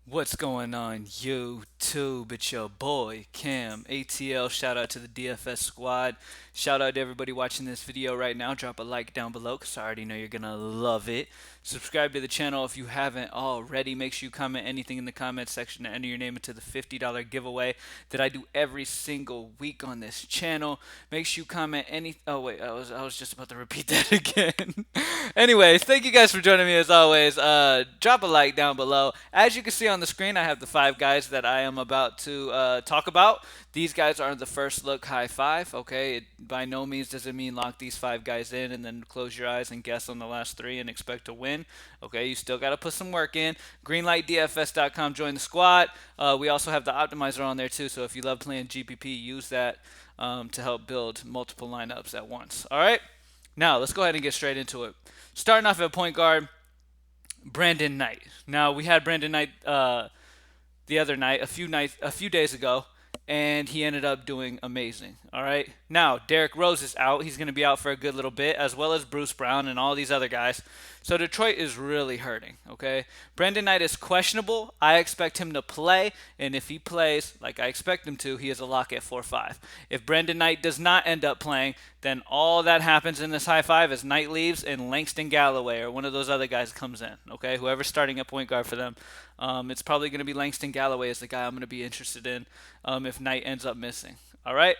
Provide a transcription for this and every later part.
What's going on, YouTube? It's your boy, camATL. Shout out to the DFS squad. Shout out to everybody watching this video right now. Drop a like down below because I already know you're going to love it. Subscribe to the channel if you haven't already. Make sure you comment anything in the comment section to enter your name into the $50 giveaway that I do every single week on this channel. Make sure you comment any. Oh, wait, I was just about to repeat that again. Anyways, thank you guys for joining me as always. Drop a like down below. As you can see on the screen, I have the five guys that I am about to talk about. These guys are the first look high five. Okay, it by no means does it mean lock these five guys in and then close your eyes and guess on the last three and expect to win. Okay, you still got to put some work in. Greenlightdfs.com, join the squad. We also have the optimizer on there too. So if you love playing GPP, use that to help build multiple lineups at once. All right. Now, let's go ahead and get straight into it. Starting off at point guard, Brandon Knight. Now, we had Brandon Knight the other night, a few days ago, and he ended up doing amazing. All right. Now, Derrick Rose is out. He's going to be out for a good little bit, as well as Bruce Brown and all these other guys. So Detroit is really hurting. Okay. Brandon Knight is questionable. I expect him to play, and if he plays like I expect him to, he is a lock at 4-5. If Brandon Knight does not end up playing, then all that happens in this high five is Knight leaves and Langston Galloway or one of those other guys comes in. Okay, whoever's starting at point guard for them, it's probably going to be Langston Galloway is the guy I'm going to be interested in if Knight ends up missing. All right.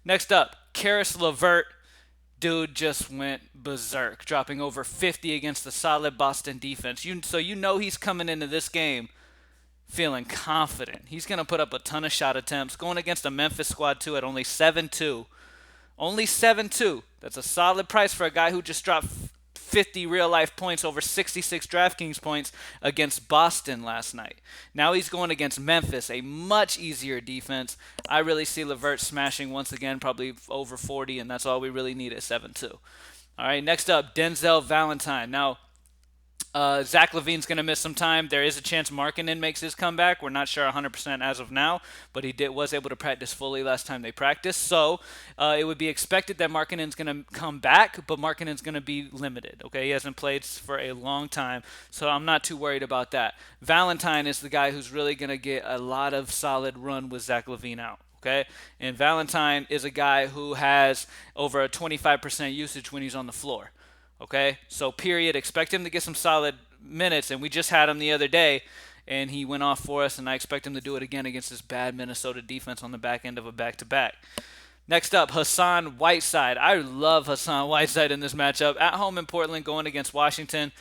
Next up, Karis LeVert. Dude just went berserk, dropping over 50 against the solid Boston defense. So you know he's coming into this game feeling confident. He's going to put up a ton of shot attempts, going against a Memphis squad too at only 7-2. Only 7-2. That's a solid price for a guy who just dropped 50 real life points over 66 Draftkings points against Boston last night. Now he's going against Memphis, a much easier defense. I really see LeVert smashing once again, probably over 40, and that's all we really need at 7-2. All right, next up, Denzel Valentine. Now, Zach LaVine's going to miss some time. There is a chance Markkanen makes his comeback. We're not sure 100% as of now, but was able to practice fully last time they practiced. So it would be expected that Markkanen's going to come back, but Markkanen's going to be limited. Okay, he hasn't played for a long time, so I'm not too worried about that. Valentine is the guy who's really going to get a lot of solid run with Zach LaVine out. Okay, and Valentine is a guy who has over a 25% usage when he's on the floor. Okay, so period. Expect him to get some solid minutes, and we just had him the other day, and he went off for us, and I expect him to do it again against this bad Minnesota defense on the back end of a back-to-back. Next up, Hassan Whiteside. I love Hassan Whiteside in this matchup. At home in Portland, going against Washington.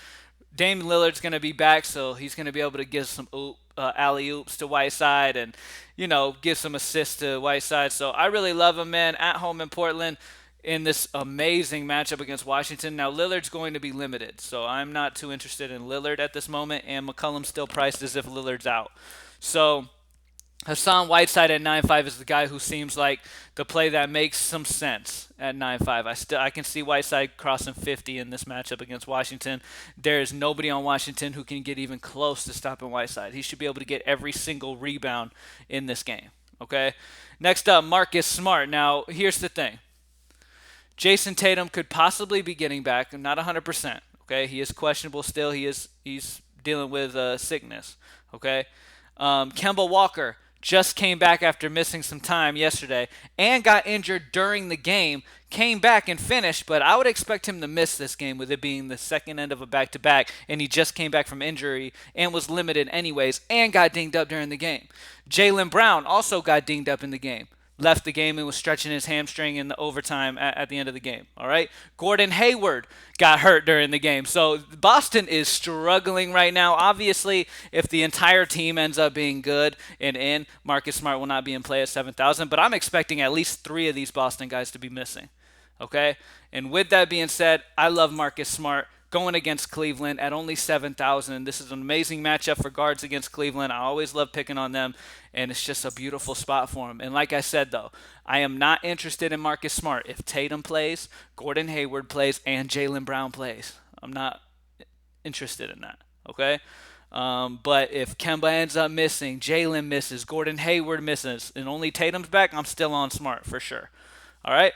Dame Lillard's going to be back, so he's going to be able to give some alley-oops to Whiteside and, give some assists to Whiteside. So I really love him, man. At home in Portland in this amazing matchup against Washington. Now, Lillard's going to be limited, so I'm not too interested in Lillard at this moment, and McCollum's still priced as if Lillard's out. So Hassan Whiteside at 9.5 is the guy who seems like the play that makes some sense at 9.5. I can see Whiteside crossing 50 in this matchup against Washington. There is nobody on Washington who can get even close to stopping Whiteside. He should be able to get every single rebound in this game. Okay. Next up, Marcus Smart. Now, here's the thing. Jason Tatum could possibly be getting back. Not 100%. Okay, he is questionable still. He's dealing with sickness. Okay, Kemba Walker just came back after missing some time yesterday and got injured during the game. Came back and finished, but I would expect him to miss this game with it being the second end of a back-to-back, and he just came back from injury and was limited anyways and got dinged up during the game. Jaylen Brown also got dinged up in the game, left the game and was stretching his hamstring in the overtime at the end of the game. All right. Gordon Hayward got hurt during the game. So Boston is struggling right now. Obviously, if the entire team ends up being good and in, Marcus Smart will not be in play at 7,000. But I'm expecting at least three of these Boston guys to be missing. Okay. And with that being said, I love Marcus Smart going against Cleveland at only 7,000. This is an amazing matchup for guards against Cleveland. I always love picking on them, and it's just a beautiful spot for him. And like I said, though, I am not interested in Marcus Smart. If Tatum plays, Gordon Hayward plays, and Jaylen Brown plays, I'm not interested in that, okay? But if Kemba ends up missing, Jaylen misses, Gordon Hayward misses, and only Tatum's back, I'm still on Smart for sure. All right?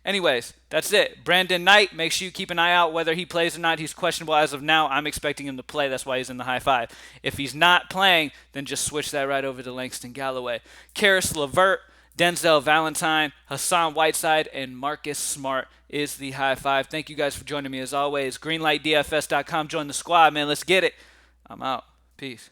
Anyways, that's it. Brandon Knight, make sure you keep an eye out whether he plays or not. He's questionable as of now. I'm expecting him to play. That's why he's in the high five. If he's not playing, then just switch that right over to Langston Galloway. Karis LeVert, Denzel Valentine, Hassan Whiteside, and Marcus Smart is the high five. Thank you guys for joining me as always. GreenlightDFS.com. Join the squad, man. Let's get it. I'm out. Peace.